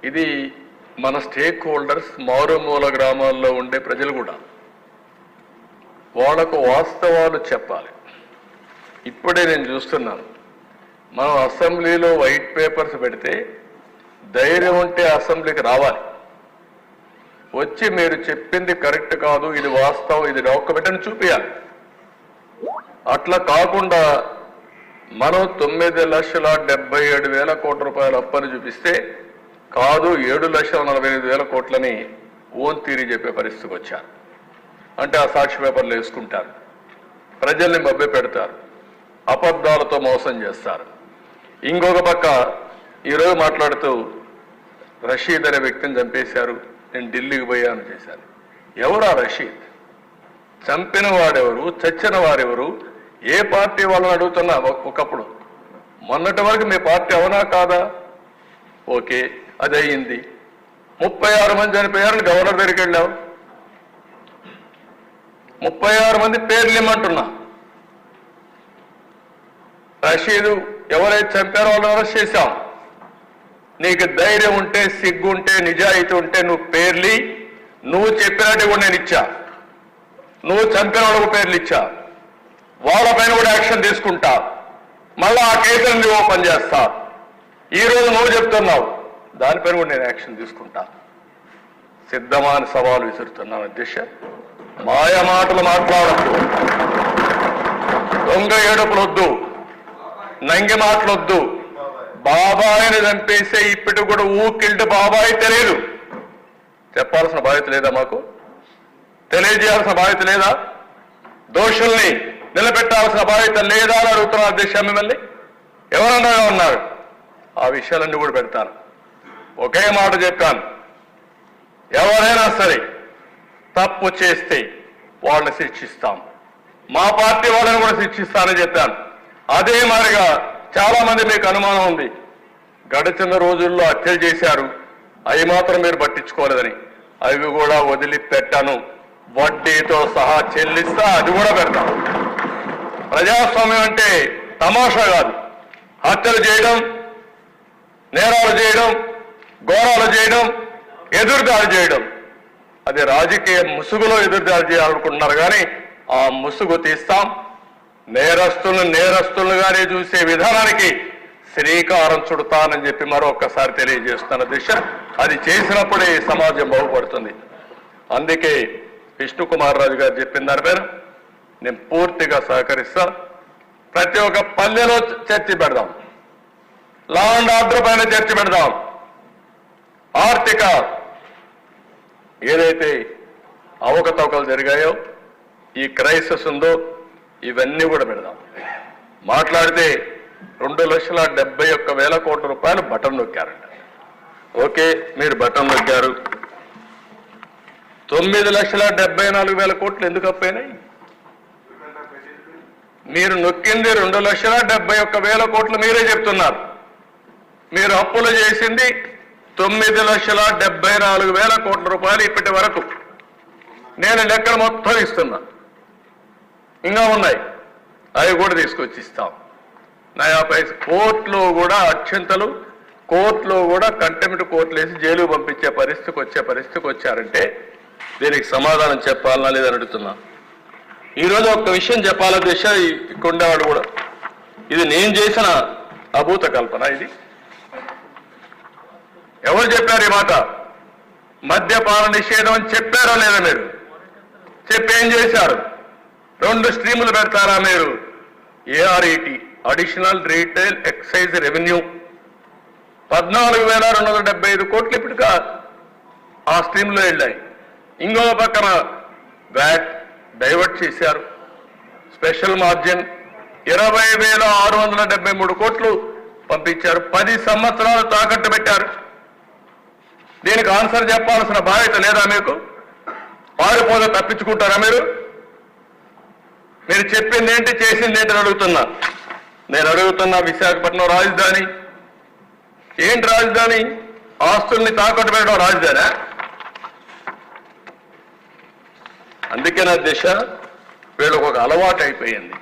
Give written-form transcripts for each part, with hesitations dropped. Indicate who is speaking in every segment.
Speaker 1: ఇది మన stake holders మారుమూల గ్రామాల్లో ఉండే ప్రజలు కూడా వాళ్లకు వాస్తవాలు చెప్పాలి. ఇప్పుడే నేను చూస్తున్నాను, మనం అసెంబ్లీలో వైట్ పేపర్స్ పెడితే ధైర్యం ఉంటే అసెంబ్లీకి రావాలి, వచ్చి మీరు చెప్పింది కరెక్ట్ కాదు, ఇది వాస్తవం, ఇది డాక్యుమెంట్ అని చూపించాలి. అట్లా కాకుండా మనం 9,77,000 కోట్ల రూపాయల అప్పని చూపిస్తే కాదు 7,48,000 కోట్లని ఓన్ తీరి చెప్పే పరిస్థితికి వచ్చారు. అంటే ఆ సాక్షి పేపర్లు వేసుకుంటారు, ప్రజల్ని మభ్య పెడతారు, అబద్ధాలతో మోసం చేస్తారు. ఇంకొక పక్క ఈరోజు మాట్లాడుతూ రషీద్ అనే వ్యక్తిని చంపేశారు, నేను ఢిల్లీకి పోయాను చేశాను. ఎవరా రషీద్? చంపిన వాడెవరు, చచ్చిన వారెవరు, ఏ పార్టీ వాళ్ళని అడుగుతున్నా. ఒకప్పుడు మొన్నటి వరకు మీ పార్టీ అవునా కాదా? ఓకే, అది అయ్యింది. 36 మంది చనిపోయారని గవర్నర్ దగ్గరికి వెళ్ళావు, 36 మంది పేర్లు ఇమ్మంటున్నా. రషీదు ఎవరైతే చంపారో వాళ్ళని అరెస్ట్ చేశాం. నీకు ధైర్యం ఉంటే, సిగ్గు ఉంటే, నిజాయితీ ఉంటే నువ్వు పేర్లి, నువ్వు చెప్పినట్టు కూడా నేను ఇచ్చా. నువ్వు చంపిన వాళ్ళకు పేర్లు ఇచ్చా, వాళ్ళపైన కూడా యాక్షన్ తీసుకుంటా, మళ్ళా ఆ కేసులను నువ్వు ఓపెన్ చేస్తా. ఈరోజు నువ్వు చెప్తున్నావు, దానిపైన కూడా నేను యాక్షన్ తీసుకుంటా. సిద్ధమా అని సవాలు విసురుతున్నాను అధ్యక్ష. మాయ మాటలు మాట్లాడద్దు, దొంగ ఏడుపులొద్దు, నంగి మాటలొద్దు. బాబాయిని చంపేసే ఇప్పటికి కూడా ఊకిల్డ్ బాబాయి తెలియదు. చెప్పాల్సిన బాధ్యత లేదా? మాకు తెలియజేయాల్సిన బాధ్యత లేదా? దోషుల్ని నిలబెట్టాల్సిన బాధ్యత లేదా అని అడుగుతున్నారు అధ్యక్ష. మిమ్మల్ని ఎవరన్నా ఉన్నారు, ఆ విషయాలన్నీ కూడా పెడతాను. ఒకే మాట చెప్పాను, ఎవరైనా సరే తప్పు చేస్తే వాళ్ళని శిక్షిస్తాం, మా పార్టీ వాళ్ళని కూడా శిక్షిస్తానని చెప్పాను. అదే మాదిరిగా చాలా మంది మీకు అనుమానం ఉంది, గడిచిన రోజుల్లో హత్యలు చేశారు, అవి మాత్రం మీరు పట్టించుకోలేదని. అవి కూడా వదిలిపెట్టాను, వడ్డీతో సహా చెల్లిస్తా, అది కూడా పెడతాను. ప్రజాస్వామ్యం అంటే తమాషా కాదు. హత్యలు చేయడం, నేరాలు చేయడం, ఘోరాలు చేయడం, ఎదురుదాడి చేయడం, అది రాజకీయ ముసుగులో ఎదురుదాడి చేయాలనుకుంటున్నారు. కానీ ఆ ముసుగు తీస్తాం. నేరస్తులుగానే చూసే విధానానికి శ్రీకారం చుడతానని చెప్పి మరొక్కసారి తెలియజేస్తున్న దిశ. అది చేసినప్పుడే సమాజం బాగుపడుతుంది. అందుకే విష్ణుకుమార్ రాజు గారు చెప్పిన దానిపైన నేను పూర్తిగా సహకరిస్తా. ప్రతి ఒక్క పల్లెలో చర్చ పెడదాం, లా అండ్ ఆర్డర్ పైన చర్చ పెడదాం, ఆర్థిక ఏదైతే అవకతవకలు జరిగాయో, ఈ క్రైసిస్ ఉందో, ఇవన్నీ కూడా పెడదాం. మాట్లాడితే 2,71,000 కోట్ల రూపాయలు బటన్ నొక్కారంట. ఓకే, మీరు బటన్ నొక్కారు. 9,74,000 కోట్లు ఎందుకు అప్పైనాయి? మీరు నొక్కింది 2,71,000 కోట్లు మీరే చెప్తున్నారు. మీరు అప్పులు చేసింది 9,74,000 కోట్ల రూపాయలు ఇప్పటి వరకు. నేను లెక్కలు మొత్తం ఇస్తున్నా, ఇంకా ఉన్నాయి, అవి కూడా తీసుకొచ్చి ఇస్తాం. నయా పైస కోర్టులో కూడా అక్షంతలు, కోర్టులో కూడా కంటెంప్ట్ కోర్టులు వేసి జైలుకు పంపించే పరిస్థితికి వచ్చారంటే దీనికి సమాధానం చెప్పాలనా లేదని అడుగుతున్నా. ఈరోజు ఒక్క విషయం చెప్పాల దిశ, కొండవాడు కూడా ఇది నేను చేసిన అభూత కల్పన. ఇది ఎవరు చెప్పారు ఈ మాట? మద్యపాన నిషేధం అని చెప్పారా లేదా? మీరు చెప్పి ఏం చేశారు? 2 స్ట్రీములు పెడతారా మీరు? ఏఆర్ఈటీ, అడిషనల్ రీటైల్ ఎక్సైజ్ రెవెన్యూ, 14,275 కోట్లు ఇప్పటికా ఆ స్ట్రీమ్లో వెళ్ళాయి. ఇంకో పక్కన వ్యాట్ డైవర్ట్ చేశారు, స్పెషల్ మార్జిన్ 20,673 కోట్లు పంపించారు. 10 సంవత్సరాలు తాకట్టు పెట్టారు. దీనికి ఆన్సర్ చెప్పాల్సిన బాధ్యత లేదా మీకు? పారిపోతే తప్పించుకుంటారా మీరు? మీరు చెప్పింది ఏంటి, చేసింది ఏంటి అడుగుతున్నా. నేను అడుగుతున్నా, విశాఖపట్నం రాజధాని ఏంటి? రాజధాని ఆస్తుల్ని తాకట్టు పెట్టడం రాజధాని? అందుకే నా దిశ వీళ్ళకు ఒక అలవాటు అయిపోయింది.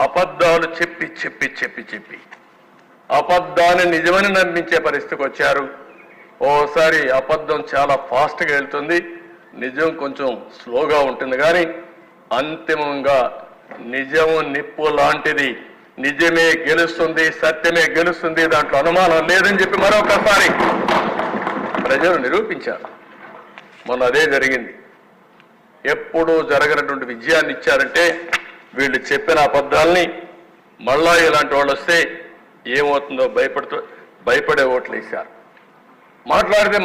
Speaker 1: అబద్ధాలు చెప్పి చెప్పి చెప్పి చెప్పి అబద్ధాన్ని నిజమని నమ్మించే పరిస్థితికి వచ్చారు. ఓసారి అబద్ధం చాలా ఫాస్ట్గా వెళ్తుంది, నిజం కొంచెం స్లోగా ఉంటుంది. కానీ అంతిమంగా నిజము నిప్పు లాంటిది, నిజమే గెలుస్తుంది, సత్యమే గెలుస్తుంది, దాంట్లో అనుమానం లేదని చెప్పి మరొకసారి ప్రజలు నిరూపించారు. మొన్న అదే జరిగింది. ఎప్పుడూ జరగనటువంటి విజయాన్ని ఇచ్చారంటే వీళ్ళు చెప్పిన అబద్ధాలని మళ్ళా ఇలాంటి వాళ్ళు వస్తే ఏమవుతుందో భయపడే ఓట్లు వేశారు. మాట్లాడితే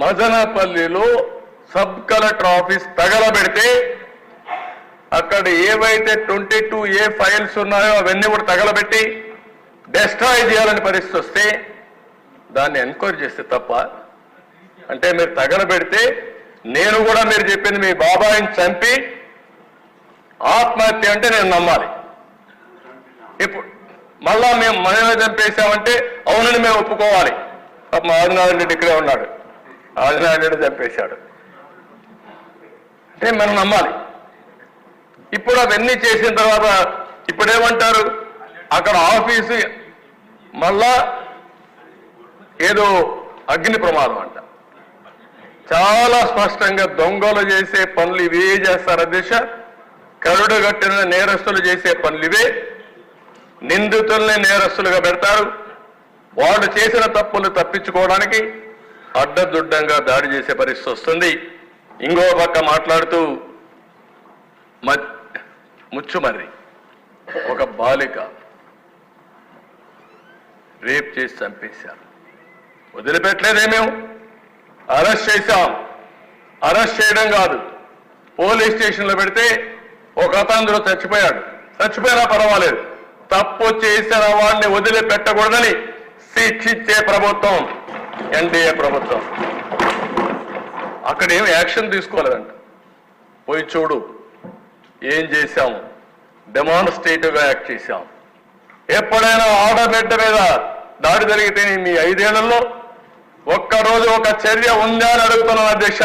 Speaker 1: మదనపల్లిలో సబ్ కలెక్టర్ ఆఫీస్ తగలబెడితే అక్కడ ఏవైతే 22A ఫైల్స్ ఉన్నాయో అవన్నీ కూడా తగలబెట్టి డెస్ట్రాయ్ చేయాలని పరిస్థితి వస్తే దాన్ని ఎంక్వైరీ చేస్తే తప్ప, అంటే మీరు తగలబెడితే నేను కూడా మీరు చెప్పింది మీ బాబాయిని చంపి ఆత్మహత్య అంటే నేను నమ్మాలి. ఇప్పుడు మళ్ళా మనమే చంపేశామంటే అవునని మేము ఒప్పుకోవాలి. మా ఆదినారాయణ రెడ్డి ఇక్కడే ఉన్నాడు, ఆదినారాయణ రెడ్డి చంపేశాడు అంటే మనం నమ్మాలి. ఇప్పుడు అవన్నీ చేసిన తర్వాత ఇప్పుడేమంటారు, అక్కడ ఆఫీసు మళ్ళా ఏదో అగ్ని ప్రమాదం అంట. చాలా స్పష్టంగా దొంగలు చేసే పనులు ఇవే చేస్తారు అధ్యక్ష, కరుడుగట్టిన నేరస్తులు చేసే పనులు ఇవే, నిందితుల్ని నేరస్తులుగా పెడతారు. వాళ్ళు చేసిన తప్పులు తప్పించుకోవడానికి అడ్డదుడ్డంగా దాడి చేసే పరిస్థితి వస్తుంది. ఇంకో పక్క మాట్లాడుతూ ముచ్చుమర్రి ఒక బాలిక రేప్ చేసి చంపేశారు. వదిలిపెట్టలేదేమేం, అరెస్ట్ చేశాం. అరెస్ట్ చేయడం కాదు, పోలీస్ స్టేషన్లో పెడితే ఒక అతను చచ్చిపోయినా పర్వాలేదు, తప్పు చేసిన వాడిని వదిలిపెట్టకూడదని శిక్షించే ప్రభుత్వం ఎన్డీఏ ప్రభుత్వం. అక్కడ ఏం యాక్షన్ తీసుకోలేదంట. పోయి చూడు ఏం చేశాము, డెమాన్స్ట్రేటివ్గా యాక్ట్ చేశాం. ఎప్పుడైనా ఆడబిడ్డ మీద దాడి జరిగితే మీ 5 ఏళ్లలో ఒక్కరోజు ఒక చర్య ఉందా అని అడుగుతున్నాను అధ్యక్ష.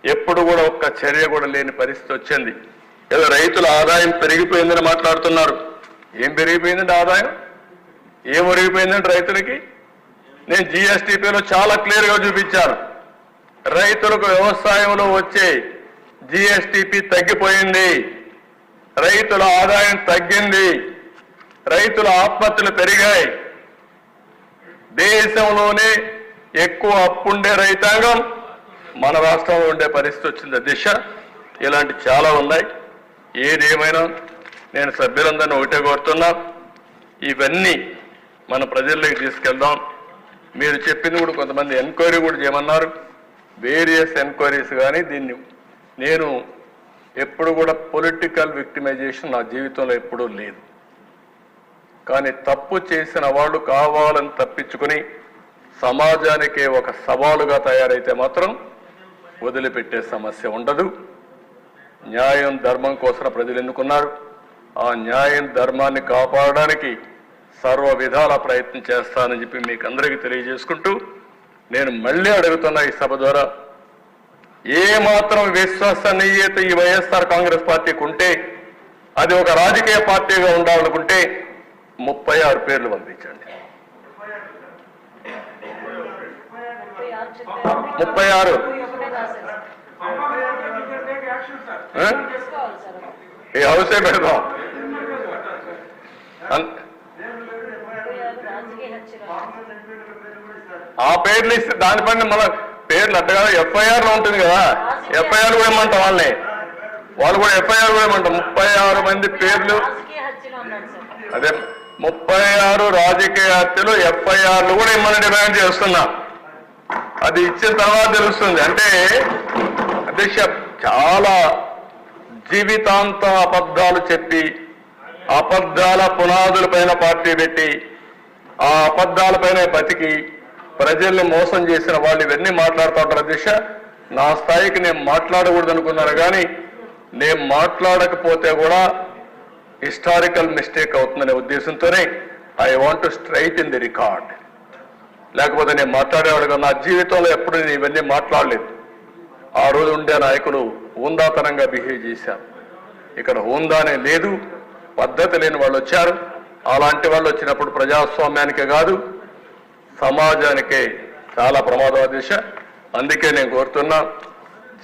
Speaker 1: ఎప్పుడు కూడా ఒక్క చర్య కూడా లేని పరిస్థితి వచ్చింది. ఏదో రైతుల ఆదాయం పెరిగిపోయిందని మాట్లాడుతున్నారు. ఏం పెరిగిపోయిందంటే ఆదాయం, ఏం పెరిగిపోయిందంటే రైతులకి నేను GSTPలో చాలా క్లియర్గా చూపించాను. రైతులకు వ్యవసాయంలో వచ్చే GSTP తగ్గిపోయింది, రైతుల ఆదాయం తగ్గింది, రైతుల ఆత్మహత్యలు పెరిగాయి. దేశంలోనే ఎక్కువ అప్పుండే రైతాంగం మన రాష్ట్రంలో ఉండే పరిస్థితి వచ్చింది దిశ. ఇలాంటి చాలా ఉన్నాయి. ఏదేమైనా నేను సభ్యులందరినీ ఒకటే కోరుతున్నా, ఇవన్నీ మన ప్రజల్లోకి తీసుకెళ్దాం. మీరు చెప్పింది కూడా కొంతమంది ఎంక్వైరీ కూడా చేయమన్నారు, వేరియస్ ఎంక్వైరీస్. కానీ దీన్ని నేను ఎప్పుడు కూడా పొలిటికల్ విక్టిమైజేషన్ నా జీవితంలో ఎప్పుడూ లేదు. కానీ తప్పు చేసిన వాళ్ళు కావాలని తప్పించుకుని సమాజానికే ఒక సవాలుగా తయారైతే మాత్రం వదిలిపెట్టే సమస్య ఉండదు. న్యాయం ధర్మం కోసం ప్రజలు ఎన్నుకున్నారు. ఆ న్యాయం ధర్మాన్ని కాపాడడానికి సర్వ విధాల ప్రయత్నం చేస్తానని చెప్పి మీకు అందరికీ తెలియజేసుకుంటూ, నేను మళ్ళీ అడుగుతున్నా ఈ సభ ద్వారా, ఏ మాత్రం విశ్వసనీయత ఈ వైఎస్ఆర్ కాంగ్రెస్ పార్టీకి ఉంటే, అది ఒక రాజకీయ పార్టీగా ఉండాలనుకుంటే 36 పేర్లు పంపించండి. 36 ఈ హౌసే పెడదాం. ఆ పేర్లు ఇస్తే దానిపైన మన పేర్లు అట్టగా FIR లో ఉంటుంది కదా, FIR కూడా ఏమంటాం వాళ్ళని, వాళ్ళు కూడా FIR కూడా ఏమంటాం. 36 మంది పేర్లు, అదే 36 రాజకీయ హత్యలు FIRలు కూడా ఇమ్మని డిమాండ్ చేస్తున్నా. అది ఇచ్చిన తర్వాత తెలుస్తుంది. అంటే అధ్యక్ష చాలా జీవితాంతం అబద్ధాలు చెప్పి అబద్ధాల పునాదులపైన పార్టీ పెట్టి ఆ అబద్ధాలపైన బతికి ప్రజల్ని మోసం చేసిన వాళ్ళు ఇవన్నీ మాట్లాడుతూ ఉంటారు అధ్యక్ష. నా స్థాయికి నేను మాట్లాడకూడదు అనుకున్నాను, కానీ నేను మాట్లాడకపోతే కూడా హిస్టారికల్ మిస్టేక్ అవుతుందనే ఉద్దేశంతోనే I want to straight in the record. లేకపోతే నేను మాట్లాడేవాడుగా నా జీవితంలో ఎప్పుడు నేను ఇవన్నీ మాట్లాడలేదు. ఆ రోజు ఉండే నాయకులు హుందాతనంగా బిహేవ్ చేశారు. ఇక్కడ హుందానే లేదు, పద్ధతి లేని వాళ్ళు వచ్చారు. అలాంటి వాళ్ళు వచ్చినప్పుడు ప్రజాస్వామ్యానికే కాదు సమాజానికే చాలా ప్రమాద దిశ. అందుకే నేను కోరుతున్నా,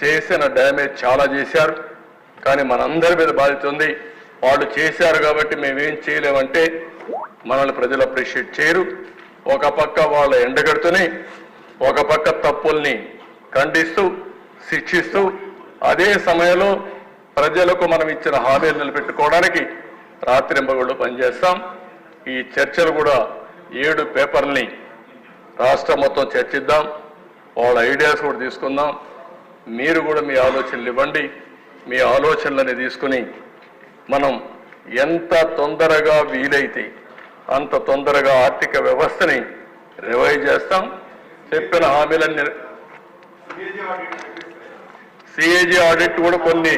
Speaker 1: చేసిన డ్యామేజ్ చాలా చేశారు, కానీ మనందరి మీద బాధ్యత ఉంది. వాళ్ళు చేశారు కాబట్టి మేమేం చేయలేమంటే మనల్ని ప్రజలు అప్రిషియేట్ చేయరు. ఒక పక్క వాళ్ళ ఎండగడుతూనే, ఒక పక్క తప్పుల్ని ఖండిస్తూ శిక్షిస్తూ, అదే సమయంలో ప్రజలకు మనం ఇచ్చిన హామీలు నిలబెట్టుకోవడానికి రాత్రింబగళ్ళు పనిచేస్తాం. ఈ చర్చలు కూడా 7 పేపర్లని రాష్ట్రం మొత్తం చర్చిద్దాం, వాళ్ళ ఐడియాస్ కూడా తీసుకుందాం. మీరు కూడా మీ ఆలోచనలు ఇవ్వండి. మీ ఆలోచనలని తీసుకుని మనం ఎంత తొందరగా వీలైతే అంత తొందరగా ఆర్థిక వ్యవస్థని రివైజ్ చేస్తాం. చెప్పిన హామీలన్నీ సిఏజీ ఆడిట్ కూడా కొన్ని